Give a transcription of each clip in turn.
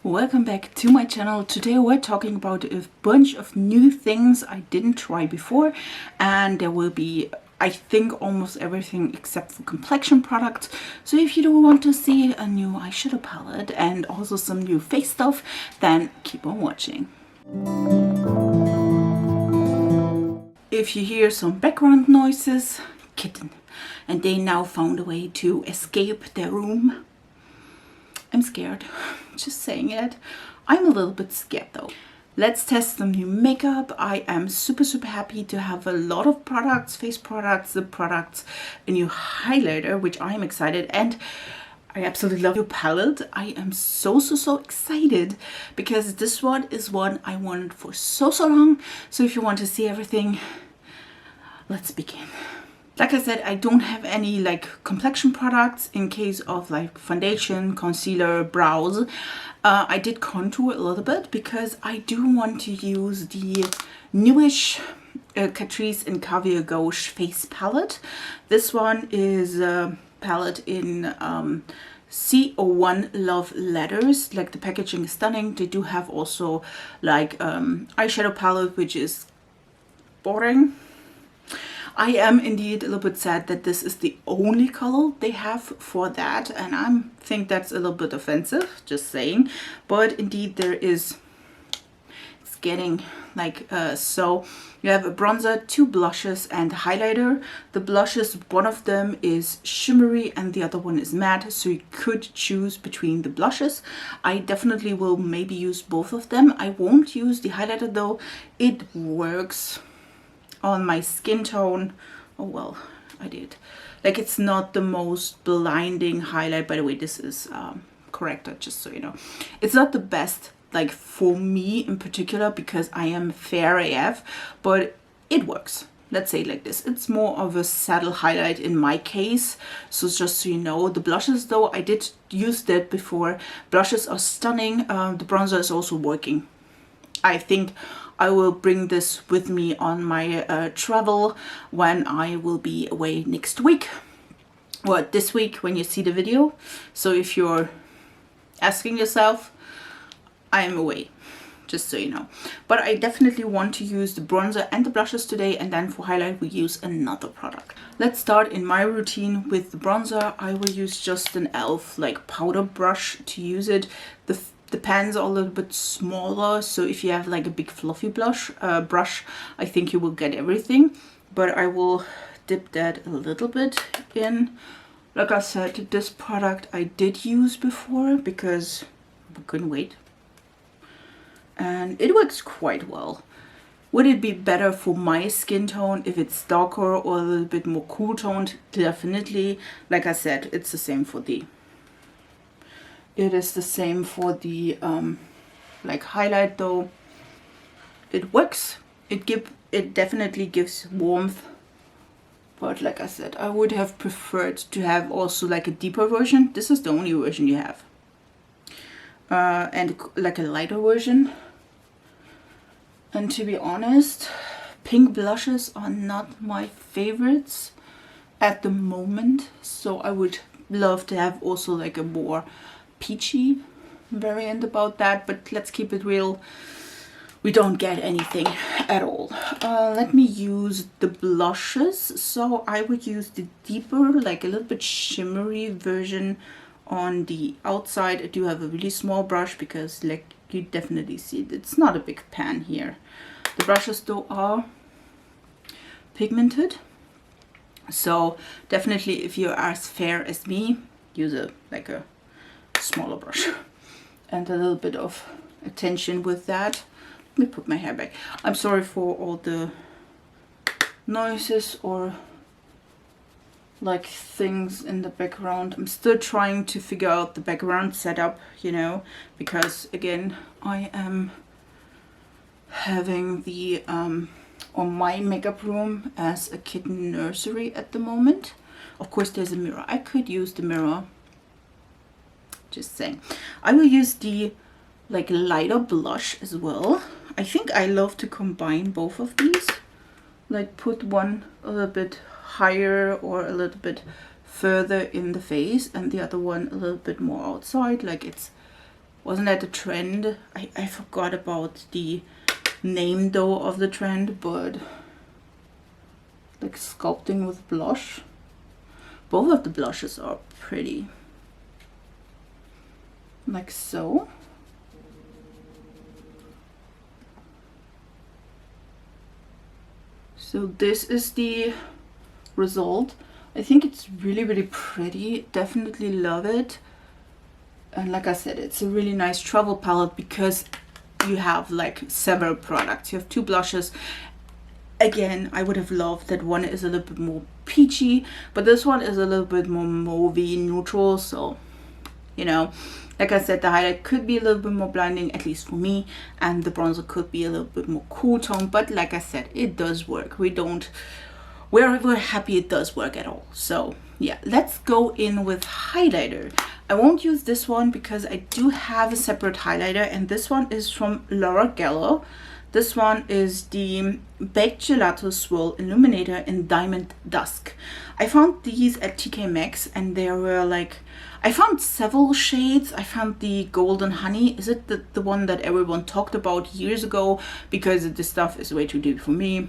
Welcome back to my channel. Today we're talking about a bunch of new things I didn't try before, and there will be, I think, almost everything except for complexion products. So if you do want to see a new eyeshadow palette and also some new face stuff, then keep on watching. If you hear some background noises, kitten, and they now found a way to escape their room. I'm scared, just saying it. I'm a little bit scared though. Let's test some new makeup. I am super happy to have a lot of products, face products, lip products, a new highlighter, which I'm excited, and I absolutely love your palette. I am so excited because this one is one I wanted for so long. So if you want to see everything, let's begin. Like I said, I don't have any like complexion products in case of like foundation, concealer, brows. I did contour a little bit because I do want to use the newish Catrice and Caviar Gauche face palette. This one is a palette in C01 Love Letters. Like, the packaging is stunning. They do have also like eyeshadow palette, which is boring. I am indeed a little bit sad that this is the only color they have for that, and I think that's a little bit offensive, just saying. But indeed there is, it's getting like, so you have a bronzer, two blushes and a highlighter. The blushes, one of them is shimmery and the other one is matte, so you could choose between the blushes. I definitely will maybe use both of them. I won't use the highlighter though. It works on my skin tone. Oh well, I did. Like, it's not the most blinding highlight. By the way, this is corrector, just so you know. It's not the best, like, for me in particular, because I am fair AF, but it works. Let's say it like this. It's more of a saddle highlight in my case. So just so you know, the blushes though, I did use that before. Blushes are stunning. The bronzer is also working. I think I will bring this with me on my travel when I will be away next week, or this week when you see the video. So if you're asking yourself, I am away, just so you know. But I definitely want to use the bronzer and the blushes today, and then for highlight we use another product. Let's start in my routine with the bronzer. I will use just an e.l.f. like powder brush to use it. The pans are a little bit smaller, so if you have like a big fluffy brush, I think you will get everything. But I will dip that a little bit in. Like I said, this product I did use before because I couldn't wait. And it works quite well. Would it be better for my skin tone if it's darker or a little bit more cool toned? Definitely. Like I said, it's the same for the... It is the same for the like highlight though. It works. It definitely gives warmth. But like I said, I would have preferred to have also like a deeper version. This is the only version you have. And like a lighter version. And to be honest, pink blushes are not my favorites at the moment. So I would love to have also like a more peachy variant about that, but let's keep it real. We don't get anything at all. Let me use the blushes. So I would use the deeper, like a little bit shimmery version on the outside. I do have a really small brush because, like, you definitely see it. It's not a big pan here. The brushes though are pigmented, so definitely if you're as fair as me, use a smaller brush and a little bit of attention with that. Let me put my hair back. I'm sorry for all the noises or like things in the background. I'm still trying to figure out the background setup, you know, because again, I am having the or my makeup room as a kitten nursery at the moment. Of course there's a mirror. I could use the mirror. Just saying. I will use the like lighter blush as well. I think I love to combine both of these, like put one a little bit higher or a little bit further in the face and the other one a little bit more outside, like it's Wasn't that a trend? I forgot about the name though of the trend, but like sculpting with blush. Both of the blushes are pretty. Like so. So this is the result. I think it's really, really pretty. Definitely love it. And like I said, it's a really nice travel palette because you have like several products. You have 2 blushes. Again, I would have loved that one is a little bit more peachy, but this one is a little bit more mauvey neutral. So, you know, like I said, the highlight could be a little bit more blinding, at least for me, and the bronzer could be a little bit more cool tone. But like I said, it does work. We're happy it does work at all. So yeah, let's go in with highlighter. I won't use this one because I do have a separate highlighter, and this one is from Laura Geller. This one is the Baked Gelato Swirl Illuminator in Diamond Dusk. I found these at TK Maxx, and they were like, I found several shades. I found the Golden Honey. Is it the one that everyone talked about years ago? Because this stuff is way too deep for me.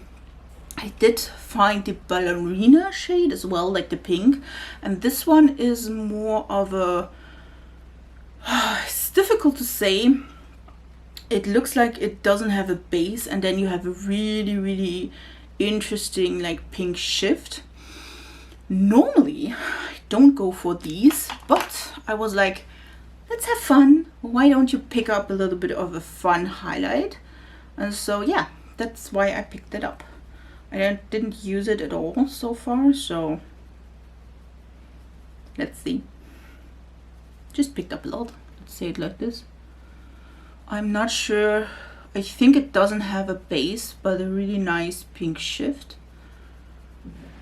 I did find the Ballerina shade as well, like the pink. And this one is more of a... it's difficult to say. It looks like it doesn't have a base, and then you have a really, really interesting like pink shift. Normally, I don't go for these, but I was like, let's have fun. Why don't you pick up a little bit of a fun highlight? And so yeah, that's why I picked it up. I didn't use it at all so far, so let's see. Just picked up a lot. Let's say it like this. I'm not sure. I think it doesn't have a base, but a really nice pink shift.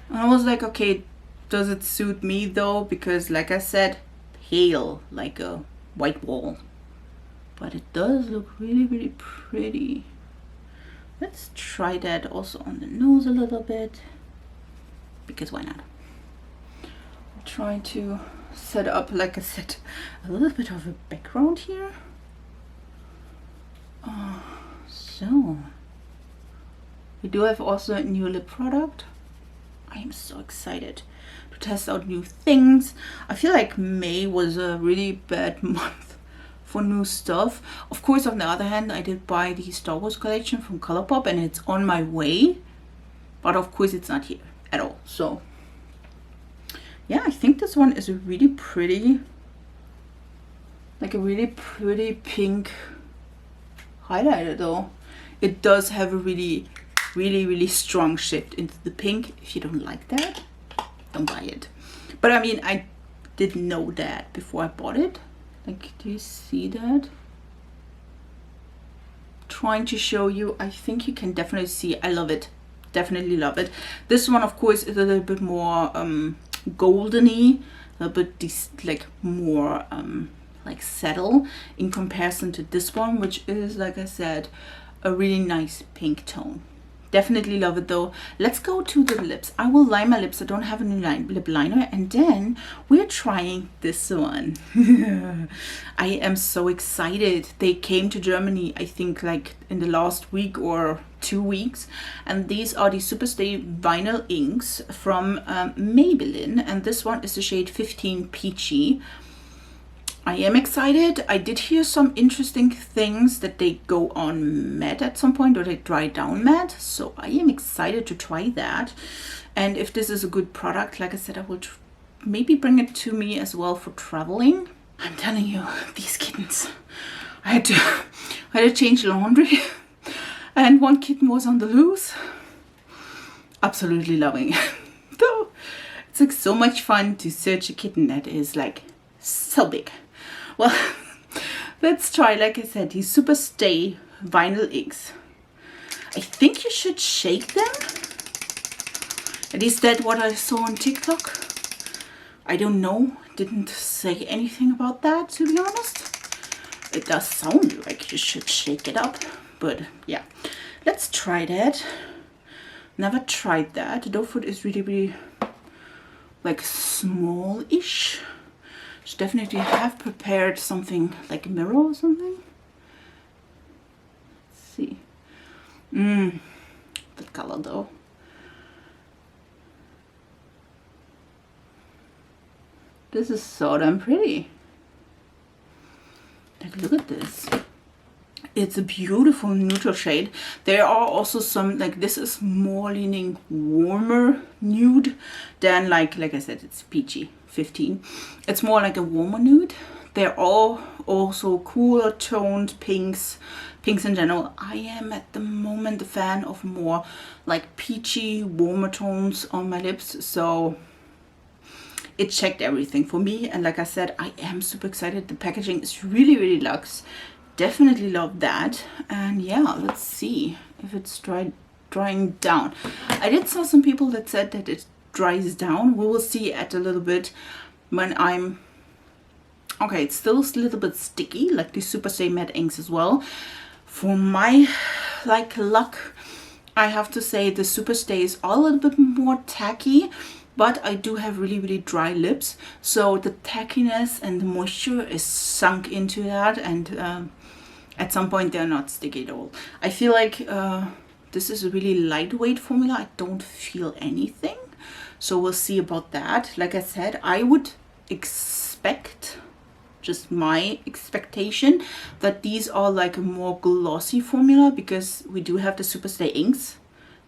And I was like, okay, does it suit me though? Because like I said, pale like a white wall. But it does look really, really pretty. Let's try that also on the nose a little bit. Because why not? I'm trying to set up, like I said, a little bit of a background here. So we do have also a new lip product. I am so excited to test out new things. I feel like May was a really bad month for new stuff. Of course, on the other hand, I did buy the Star Wars collection from Colourpop, and it's on my way, but of course it's not here at all. So yeah, I think this one is a really pretty, like a really pretty pink highlighter though. It does have a really, really, really strong shift into the pink. If you don't like that, don't buy it. But I mean, I didn't know that before I bought it. Like, do you see that? Trying to show you. I think you can definitely see. I love it. Definitely love it. This one, of course, is a little bit more goldeny, a little bit like more like subtle in comparison to this one, which is, like I said, a really nice pink tone. Definitely love it though. Let's go to the lips. I will line my lips. I don't have a new lip liner, and then we're trying this one. I am so excited. They came to Germany, I think, like in the last week or 2 weeks, and these are the Superstay vinyl inks from Maybelline, and this one is the shade 15 Peachy. I am excited. I did hear some interesting things that they go on matte at some point, or they dry down matte. So I am excited to try that. And if this is a good product, like I said, I will maybe bring it to me as well for traveling. I'm telling you, these kittens. I had to change laundry, and one kitten was on the loose. Absolutely loving it. Though it's like so much fun to search a kitten that is like so big. Well, let's try, like I said, these Superstay vinyl inks. I think you should shake them. At least that's what I saw on TikTok. I don't know. Didn't say anything about that, to be honest. It does sound like you should shake it up. But yeah, let's try that. Never tried that. The doe foot is really, really like small-ish. Should definitely have prepared something like a mirror or something. Let's see. That color though. This is so damn pretty. Like, look at this. It's a beautiful neutral shade. There are also some, like, this is more leaning warmer nude than like I said, it's peachy 15. It's more like a warmer nude. They're all also cooler toned pinks in general. I am at the moment a fan of more like peachy, warmer tones on my lips, so it checked everything for me. And like I said, I am super excited. The packaging is really luxe. Definitely love that. And yeah, let's see if it's drying down. I did saw some people that said that it dries down. We will see at a little bit when I'm okay. It's still a little bit sticky, like the Superstay matte inks as well. For my like luck, I have to say the Superstays are a little bit more tacky, but I do have really dry lips, so the tackiness and the moisture is sunk into that, and at some point they're not sticky at all. I feel like this is a really lightweight formula. I don't feel anything, so we'll see about that. Like I said, I would expect, just my expectation, that these are like a more glossy formula, because we do have the Superstay inks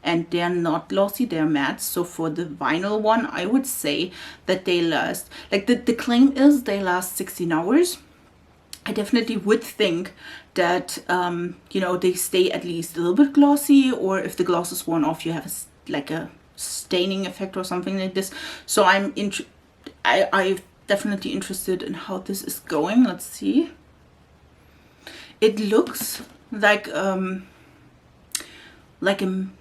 and they're not glossy, they're matte. So for the vinyl one, I would say that they last, like the claim is they last 16 hours. I definitely would think that, you know, they stay at least a little bit glossy, or if the gloss is worn off, you have like a staining effect or something like this. So I'm definitely interested in how this is going. Let's see. It looks like a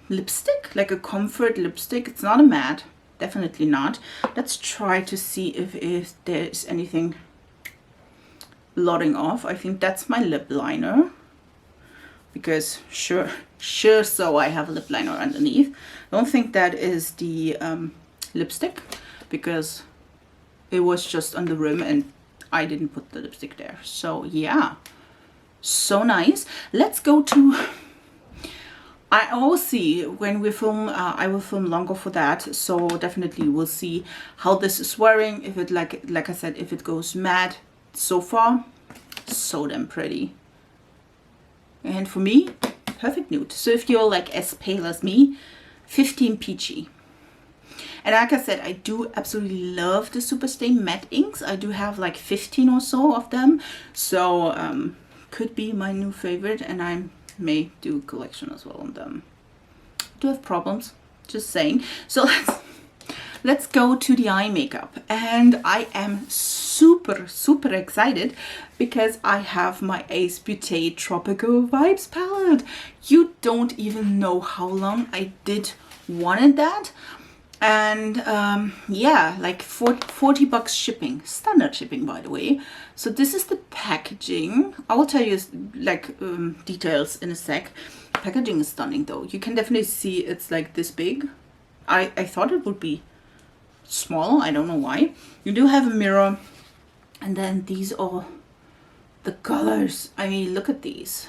lipstick, like a comfort lipstick. It's not a matte, definitely not. Let's try to see if there's anything blotting off. I think that's my lip liner, because sure so I have a lip liner underneath. I don't think that is the lipstick, because it was just on the rim and I didn't put the lipstick there. So yeah, so nice. Let's go to, I always see when we film, I will film longer for that, so definitely we'll see how this is wearing. If it, like I said, if it goes matte. So far, so damn pretty. And for me, perfect nude. So if you're like as pale as me, 15 peachy. And like I said, I do absolutely love the Superstay matte inks. I do have like 15 or so of them, so could be my new favorite, and I may do a collection as well on them. I do have problems, just saying. So let's go to the eye makeup, and I am super excited because I have my Ace Beauté Tropical Vibes palette. You don't even know how long I did wanted that. And yeah, like 40 bucks shipping, standard shipping, by the way. So this is the packaging. I will tell you like details in a sec. Packaging is stunning though. You can definitely see it's like this big. I thought it would be small, I don't know why. You do have a mirror, and then these are the colors. I mean, look at these.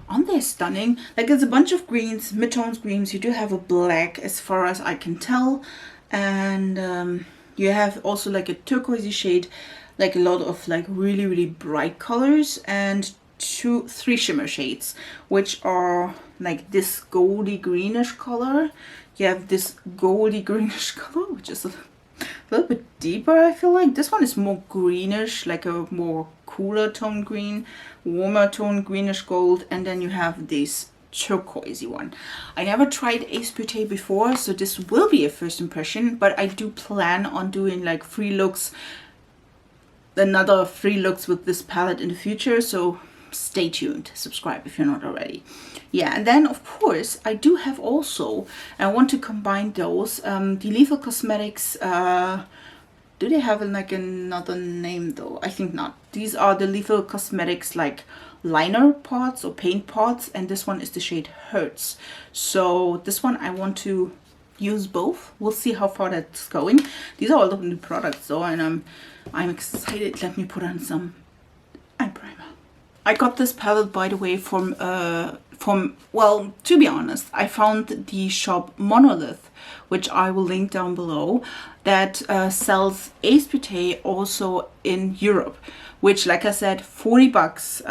Aren't they stunning? Like, it's a bunch of greens, mid-tones greens. You do have a black as far as I can tell, and you have also like a turquoisey shade, like a lot of like really bright colors, and 3 shimmer shades, which are like this goldy greenish color. You have this goldy greenish color, which is a little bit deeper. I feel like this one is more greenish, like a more cooler tone green, warmer tone greenish gold, and then you have this turquoisey one. I never tried Ace Beauté before, so this will be a first impression, but I do plan on doing like free looks, another free looks with this palette in the future, so stay tuned, subscribe if you're not already. Yeah, and then of course I do have also, I want to combine those, the Lethal Cosmetics, do they have like another name though? I think not. These are the Lethal Cosmetics like liner pots or paint pots, and this one is the shade Hurts. So this one I want to use both. We'll see how far that's going. These are all the new products though, and I'm excited. Let me put on some eye primer. I got this palette, by the way, from well, to be honest, I found the shop Monolith, which I will link down below, that sells Ace Beauté also in Europe, which, like I said, 40 bucks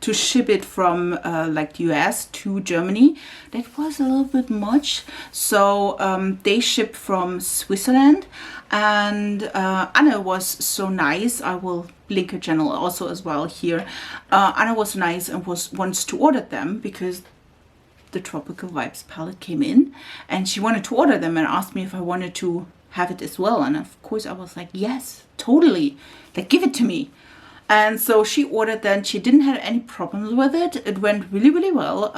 to ship it from like the US to Germany. That was a little bit much. So they ship from Switzerland, and Anna was so nice. I will link her channel also as well here. Anna was nice and wants to order them because the Tropical Vibes palette came in, and she wanted to order them and asked me if I wanted to have it as well. And of course I was like, yes, totally, like give it to me. And so she ordered that. She didn't have any problems with it. It went really, really well.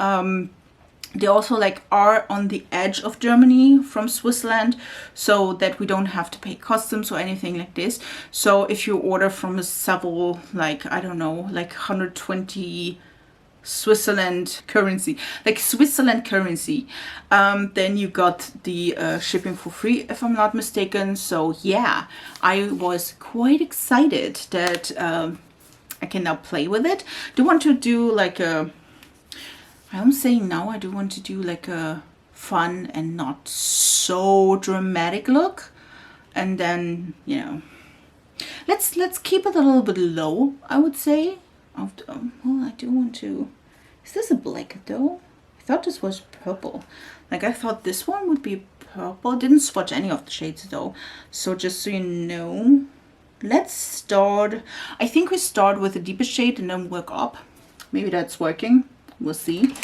They also like are on the edge of Germany from Switzerland, so that we don't have to pay customs or anything like this. So if you order from a several, like, I don't know, like 120 Switzerland currency, then you got the shipping for free, if I'm not mistaken. So yeah, I was quite excited that I can now play with it. Do want to do like a, I'm saying now I do want to do like a fun and not so dramatic look, and then, you know, let's keep it a little bit low, I would say. Well, I do want to, is this a black though? I thought this was purple. Like, I thought this one would be purple. Didn't swatch any of the shades though. So just so you know, let's start, I think we start with the deepest shade and then work up. Maybe that's working. We'll see.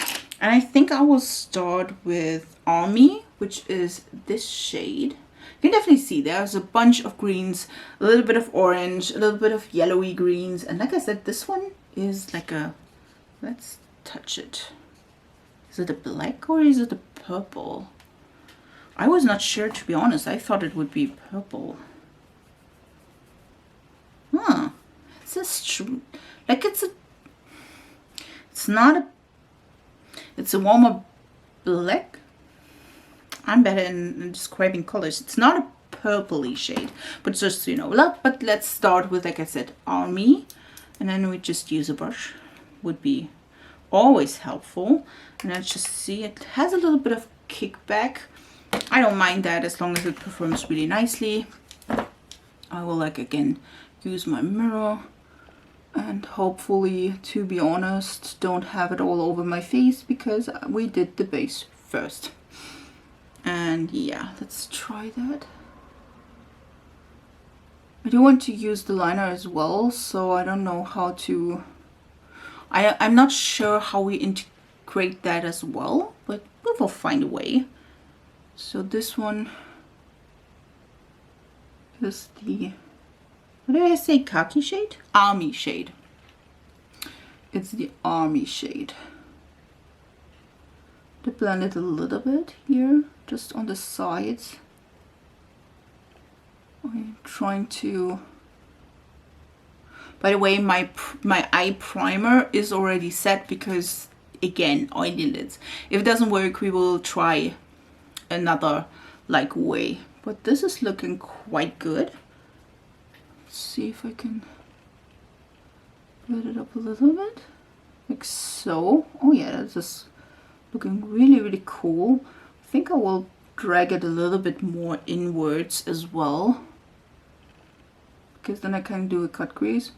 And I think I will start with Army, which is this shade. You can definitely see there's a bunch of greens, a little bit of orange, a little bit of yellowy greens. And like I said, this one is like a, let's touch it. Is it a black or is it a purple? I was not sure, to be honest. I thought it would be purple. Huh. It's a, like it's not a, it's a warmer black. I'm better in describing colors. It's not a purpley shade, but just so you know. But let's start with, like I said, Army, and then we just use a brush. Would be always helpful. And let's just see, it has a little bit of kickback. I don't mind that as long as it performs really nicely. I will, like, again, use my mirror and hopefully, to be honest, don't have it all over my face because we did the base first. And yeah, let's try that. I do want to use the liner as well, so I don't know how to, I'm not sure how we integrate that as well, but we will find a way. So this one is the, what did I say, khaki shade? Army shade. It's the Army shade. To blend it a little bit here, just on the sides. I'm trying to, by the way, my eye primer is already set because, again, oily lids. If it doesn't work, we will try another like way, but this is looking quite good. Let's see if I can build it up a little bit, like so. Oh yeah, that's just looking really, really cool. I think I will drag it a little bit more inwards as well, because then I can do a cut crease.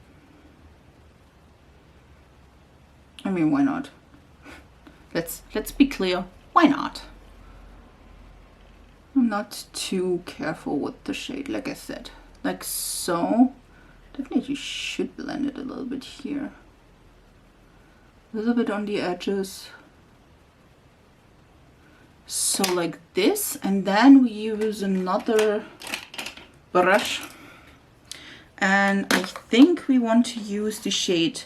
I mean, why not? Let's be clear, why not? I'm not too careful with the shade, like I said, like so. Definitely should blend it a little bit here, a little bit on the edges. So like this, and then we use another brush, and I think we want to use the shade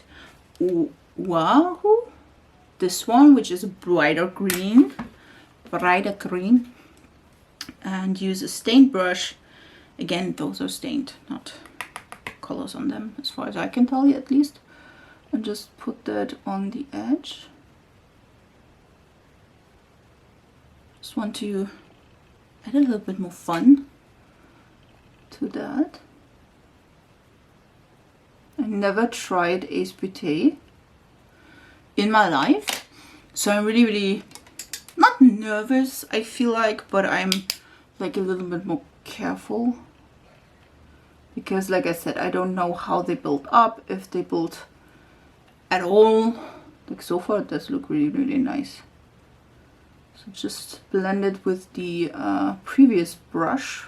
Wahoo, this one, which is a brighter green, and use a stained brush. Again, those are stained, not colors on them, as far as I can tell, at least. And just put that on the edge. Just want to add a little bit more fun to that. I never tried Ace Beauté in my life, so I'm really not nervous, I feel like, but I'm like a little bit more careful because, like I said, I don't know how they build up, if they build at all. Like so far it does look really nice. So just blend it with the previous brush.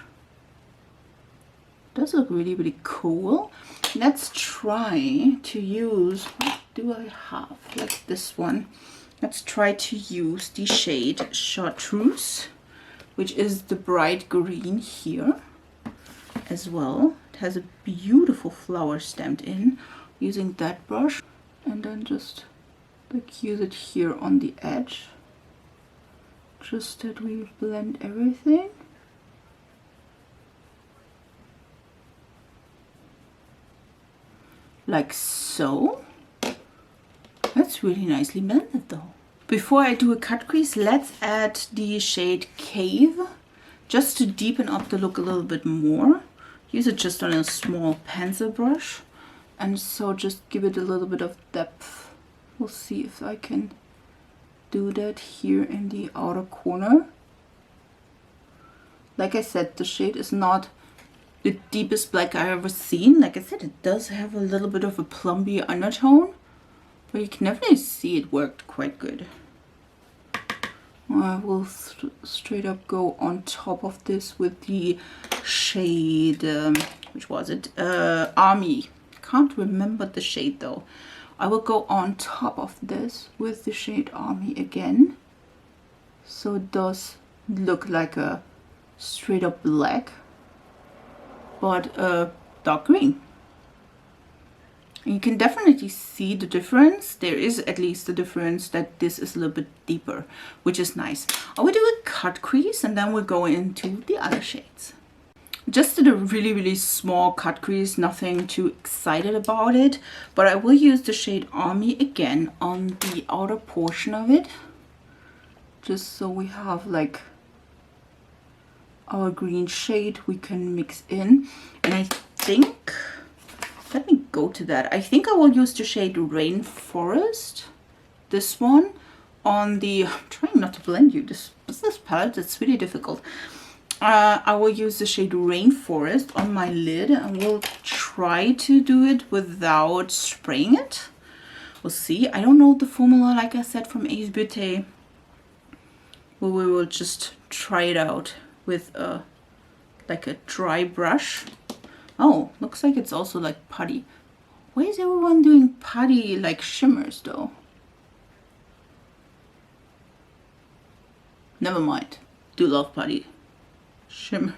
Does look really cool. Let's try to use, what do I have? Like this one. Let's try to use the shade Chartreuse, which is the bright green here as well. It has a beautiful flower stamped in, using that brush, and then just like use it here on the edge, just that we blend everything. Like so. That's really nicely blended though. Before I do a cut crease, let's add the shade Cave, just to deepen up the look a little bit more. Use it just on a small pencil brush, and so just give it a little bit of depth. We'll see if I can do that here in the outer corner. Like I said, the shade is not the deepest black I've ever seen. Like I said, it does have a little bit of a plumby undertone, but you can definitely see it worked quite good. I will straight up go on top of this with the shade, which was it? Army. Can't remember the shade though. I will go on top of this with the shade Army again. So it does look like a straight up black, but dark green. And you can definitely see the difference. There is at least the difference that this is a little bit deeper, which is nice. I will do a cut crease and then we'll go into the other shades. Just did a really small cut crease, nothing too excited about it, but I will use the shade Army again on the outer portion of it, just so we have like our green shade we can mix in. And I think, let me go to that. I think I will use the shade Rainforest, this one, on the, I'm trying not to blend you, this palette, it's really difficult. I will use the shade Rainforest on my lid, and we'll try to do it without spraying it. We'll see. I don't know the formula, like I said, from Ace Beauté, but we will just try it out with like a dry brush. Oh, looks like it's also like putty. Why is everyone doing putty like shimmers though? Never mind. Do love putty shimmers.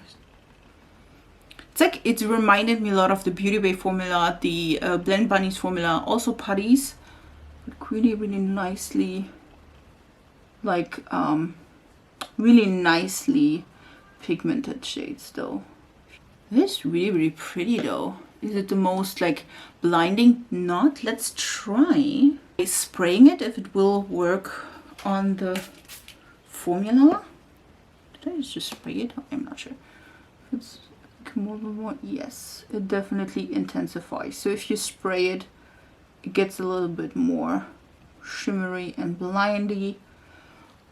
It's like, it reminded me a lot of the Beauty Bay formula, the Blend Bunnies formula, also putties, but really nicely, like really nicely pigmented shades though. This is really pretty though. Is it the most like blinding? Not. Let's try spraying it if it will work on the formula. Did I just spray it? I'm not sure. If it's more, yes, it definitely intensifies. So if you spray it, it gets a little bit more shimmery and blindy,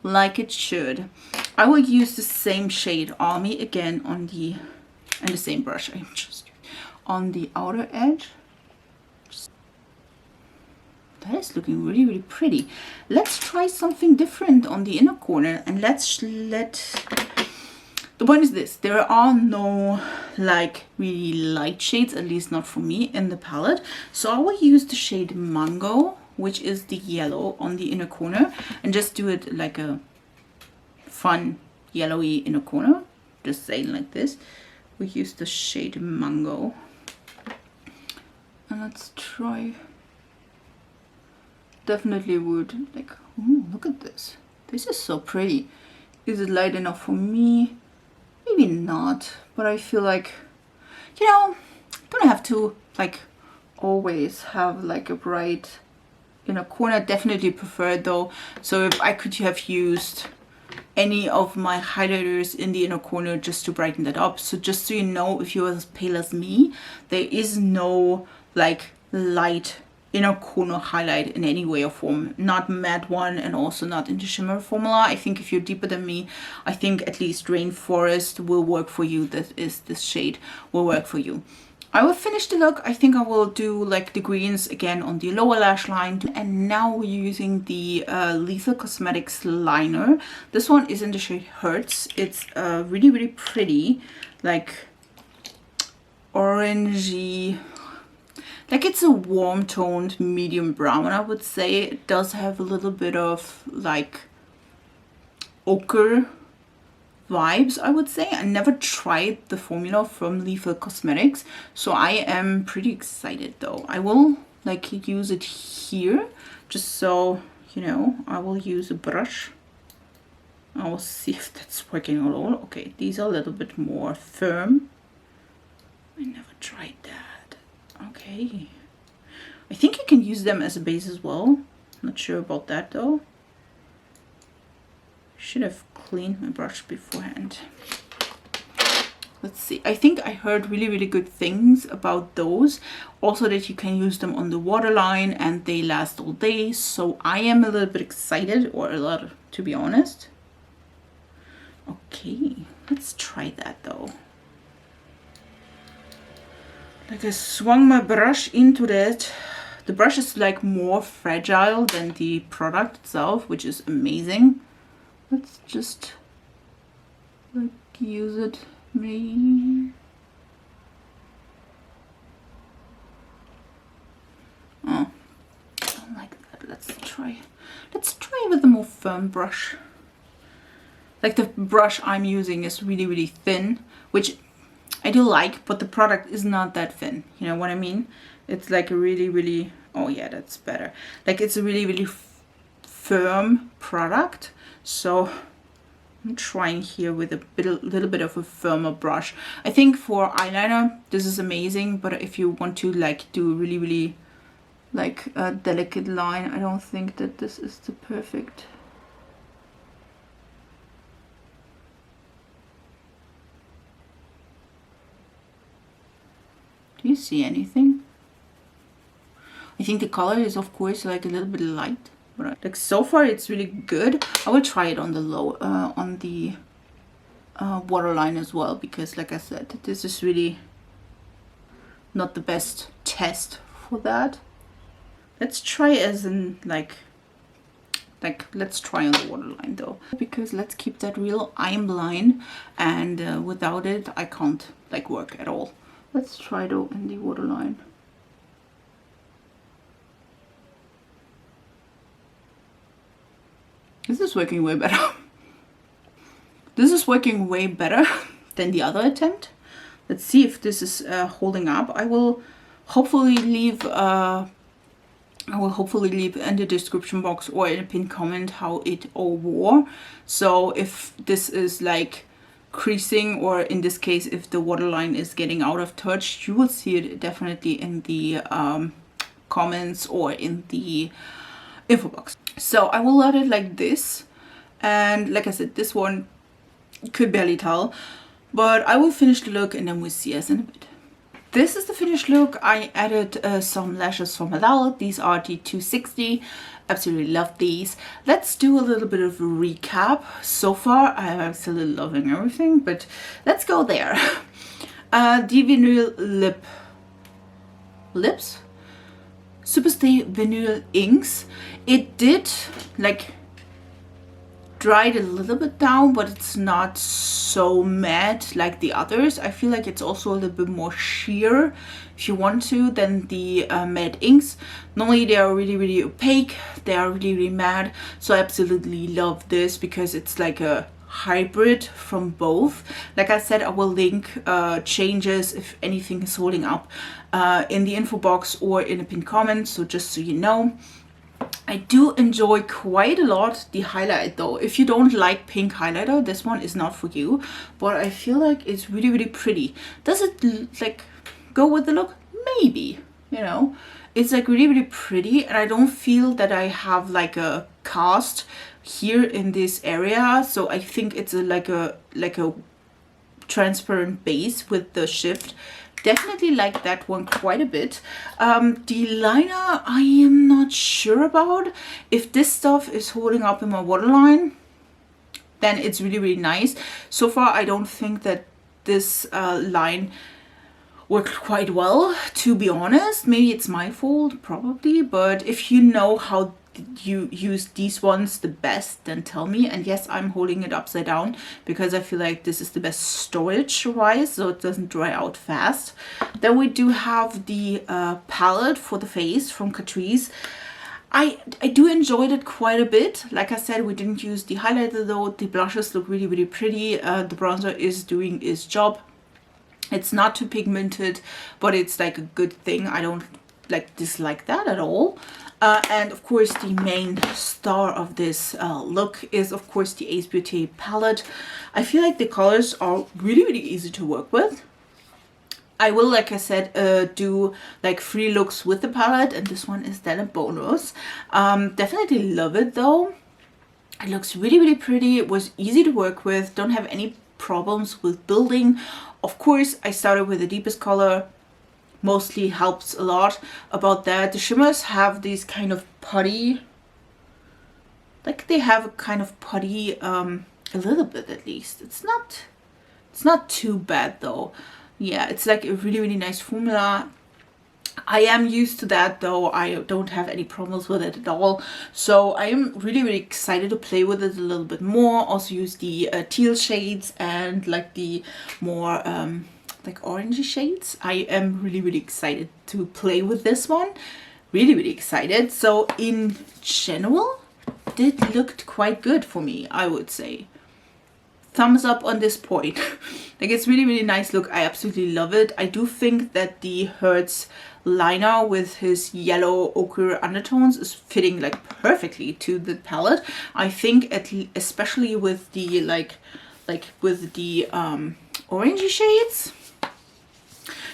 like it should. I will use the same shade Army again on the, and the same brush I'm just on the outer edge. That is looking really pretty. Let's try something different on the inner corner, and the point is this: there are no like really light shades, at least not for me, in the palette. So I will use the shade Mango, which is the yellow on the inner corner, and just do it like a fun yellowy inner corner. Just saying like this. We use the shade Mango. And let's try. Definitely would like, ooh, look at this. This is so pretty. Is it light enough for me? Maybe not, but I feel like, you know, don't have to like always have like a bright inner corner. Definitely prefer it though. So if I could have used any of my highlighters in the inner corner just to brighten that up. So just so you know, if you're as pale as me, there is no like light inner corner highlight in any way or form, not matte one, and also not in the shimmer formula. I think if you're deeper than me, I think at least Rainforest will work for you. That is, this shade will work for you. I will finish the look. I think I will do like the greens again on the lower lash line. And now we're using the Lethal Cosmetics liner. This one is in the shade Hurts. It's really, really pretty, like orangey. Like it's a warm toned medium brown, I would say. It does have a little bit of like ochre vibes, I would say. I never tried the formula from Lethal Cosmetics, so I am pretty excited though. I will like use it here, just so you know. I will use a brush. I will see if that's working at all. Okay, these are a little bit more firm. I never tried that. Okay. I think you can use them as a base as well. Not sure about that though. Should have cleaned my brush beforehand. Let's see. I think I heard really, really good things about those. Also that you can use them on the waterline and they last all day. So I am a little bit excited, or a lot, to be honest. Okay, let's try that though. Like I swung my brush into that. The brush is like more fragile than the product itself, which is amazing. Let's just like use it maybe. Oh, I don't like that. Let's try with a more firm brush. Like the brush I'm using is really, really thin, which I do like, but the product is not that thin. You know what I mean? It's like a really, really, oh yeah, that's better. Like it's a really, really firm product. So I'm trying here with a little bit of a firmer brush. I think for eyeliner, this is amazing. But if you want to like do really, really like a delicate line, I don't think that this is the perfect. Do you see anything? I think the color is of course like a little bit light. But like so far it's really good. I will try it on the low on the waterline as well, because like I said, this is really not the best test for that. Let's try as in like let's try on the waterline though, because let's keep that real I'm line, and without it I can't like work at all. Let's try though in the waterline. This is working way better. This is working way better than the other attempt. Let's see if this is holding up. I will hopefully leave in the description box or in a pinned comment how it all wore. So if this is like creasing, or in this case if the waterline is getting out of touch, you will see it definitely in the comments or in the info box. So I will let it like this, and like I said, this one you could barely tell, but I will finish the look and then we'll see us in a bit. This is the finished look. I added some lashes from Adele. These are the 260. Absolutely love these. Let's do a little bit of a recap. So far I'm absolutely loving everything, but let's go there. The vinyl lips, Superstay vinyl inks. It did like dried a little bit down, but it's not so matte like the others. I feel like it's also a little bit more sheer if you want to than the matte inks. Normally they are really, really opaque. They are really, really matte. So I absolutely love this because it's like a hybrid from both. Like I said, I will link changes if anything is holding up in the info box or in a pinned comment, so just so you know. I do enjoy quite a lot the highlight though. If you don't like pink highlighter, this one is not for you, but I feel like it's really, really pretty. Does it like go with the look? Maybe, you know. It's like really, really pretty, and I don't feel that I have like a cast here in this area, so I think it's like a transparent base with the shift. Definitely like that one quite a bit. The liner, I am not sure about. If this stuff is holding up in my waterline, then it's really, really nice. So far, I don't think that this line worked quite well, to be honest. Maybe it's my fault, probably. But if you know how you use these ones the best, then tell me. And yes, I'm holding it upside down because I feel like this is the best storage wise, so it doesn't dry out fast. Then we do have the palette for the face from Catrice. I do enjoy it quite a bit. Like I said, we didn't use the highlighter though. The blushes look really, really pretty. The bronzer is doing its job. It's not too pigmented, but it's like a good thing. I don't like dislike that at all. And of course, the main star of this look is of course the Ace Beauty palette. I feel like the colors are really, really easy to work with. I will, like I said, do like 3 looks with the palette, and this one is then a bonus. Definitely love it though. It looks really, really pretty. It was easy to work with. Don't have any problems with building. Of course, I started with the deepest color. Mostly helps a lot about that. The shimmers have these kind of putty, like they have a kind of putty, a little bit at least. It's not too bad though. Yeah, it's like a really, really nice formula. I am used to that though. I don't have any problems with it at all. So I am really, really excited to play with it a little bit more. Also use the teal shades and like the more like orangey shades. I am really, really excited to play with this one. Really, really excited. So in general, it looked quite good for me, I would say. Thumbs up on this point. Like, it's really, really nice look. I absolutely love it. I do think that the Hertz liner with his yellow ochre undertones is fitting like perfectly to the palette. I think especially with the like with the orangey shades.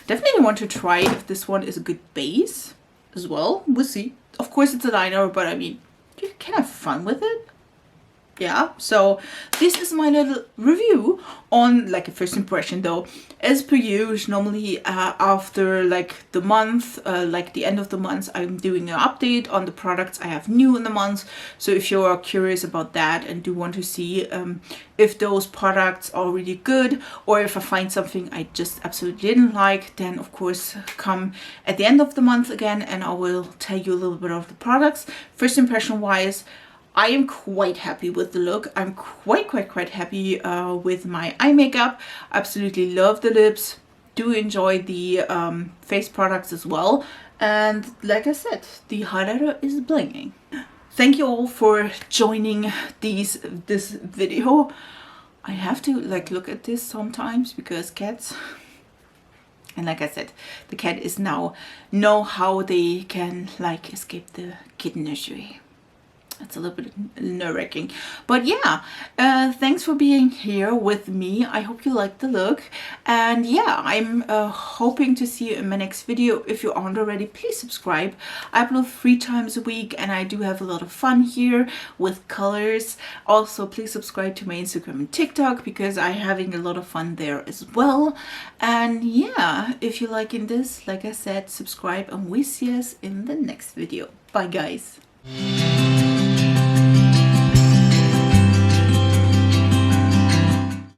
Definitely want to try if this one is a good base as well. We'll see. Of course it's a liner, but I mean, you can have fun with it. Yeah, so this is my little review on like a first impression though. As per usual, normally after like the month, like the end of the month, I'm doing an update on the products I have new in the month. So if you're curious about that and do want to see if those products are really good, or if I find something I just absolutely didn't like, then of course come at the end of the month again and I will tell you a little bit of the products. First impression wise, I am quite happy with the look. I'm quite happy with my eye makeup. Absolutely love the lips. Do enjoy the face products as well. And like I said, the highlighter is blinging. Thank you all for joining this video. I have to like look at this sometimes because cats. And like I said, the cat is now know how they can like escape the kitten nursery. It's a little bit nerve-wracking, but yeah, thanks for being here with me. I hope you liked the look, and yeah, I'm hoping to see you in my next video. If you aren't already, please subscribe. I upload 3 times a week and I do have a lot of fun here with colors. Also, please subscribe to my Instagram and TikTok because I'm having a lot of fun there as well. And yeah, if you're liking this, like I said, subscribe and we'll see us in the next video. Bye guys.